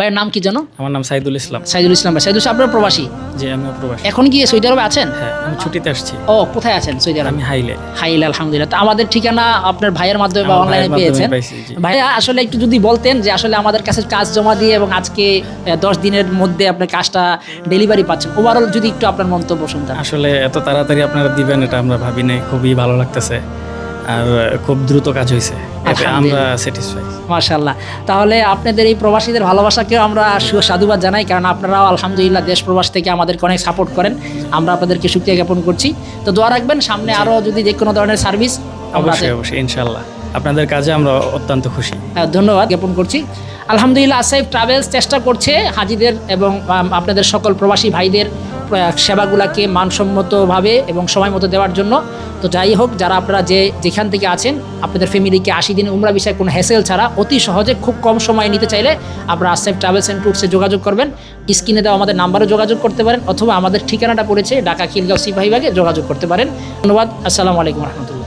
ভাইয়ের নাম কি জানো? আমার নাম সাইদুল ইসলাম। সাইদুল ইসলাম ভাই। সাইদুল আপনার প্রবাসী? জি, আমিও প্রবাসী। এখন কি সৌদি আরবে আছেন? হ্যাঁ, আমি ছুটিতে আসছি। ও, কোথায় আছেন সৌদি আরবে? আমি হাইলে। হাইল, আলহামদুলিল্লাহ। তো আমাদের ঠিকানা আপনার ভাইয়ের মাধ্যমে বা আমার অনলাইনে ভাইয়ের মাধ্যমে পেয়েছেন। পাইছি, জি। ভাইয়া আসলে একটু যদি বলতেন যে আসলে আমাদের কাছে কাজ জমা দিয়ে এবং আজকে 10 দিনের মধ্যে আপনার কাজটা ডেলিভারি পাচ্ছেন, ওভারঅল যদি একটু আপনার মন্তব্য শুনতাম। আসলে এত তাড়াতাড়ি আপনারা দিবেন এটা আমরা ভাবি নাই, খুবই ভালো লাগতেছে আর খুব দ্রুত কাজ হয়েছে, এতে আমরা স্যাটিসফাই। মাশাআল্লাহ। তাহলে আপনাদের এই প্রবাসীদের ভালোবাসাকেও আমরা সাধুবাদ জানাই, কারণ আপনারাও আলহামদুলিল্লাহ দেশ প্রবাস থেকে আমাদেরকে অনেক সাপোর্ট করেন। আমরা আপনাদেরকে শুকরিয়া জ্ঞাপন করছি। তো দোয়া রাখবেন সামনে আরও যদি যে কোনো ধরনের সার্ভিস। অবশ্যই অবশ্যই, ইনশাল্লাহ আপনাদের কাজে আমরা অত্যন্ত খুশি। ধন্যবাদ জ্ঞাপন করছি। আলহামদুলিল্লাহ আসসাইফ ট্রাভেলস চেষ্টা করছে হাজিদের এবং আপনাদের সকল প্রবাসী ভাইদের সেবাগুলোকে মানসম্মতভাবে এবং সময় মতো দেওয়ার জন্য। তো যাই হোক, যারা আপনারা যেখান থেকে আছেন আপনাদের ফ্যামিলিকে 80 দিন উমরা বিষয়ে কোনো হ্যাসেল ছাড়া অতি সহজে খুব কম সময়ে নিতে চাইলে আপনারা আসসাইফ ট্রাভেলস অ্যান্ড ট্যুরসে যোগাযোগ করবেন। স্ক্রিনে দেওয়া আমাদের নাম্বারে যোগাযোগ করতে পারেন, অথবা আমাদের ঠিকানাটা পড়েছে ঢাকা খিলগাঁও সিপাহীবাগে, যোগাযোগ করতে পারেন। ধন্যবাদ। আসসালামু আলাইকুম রহমতুল্লাহ।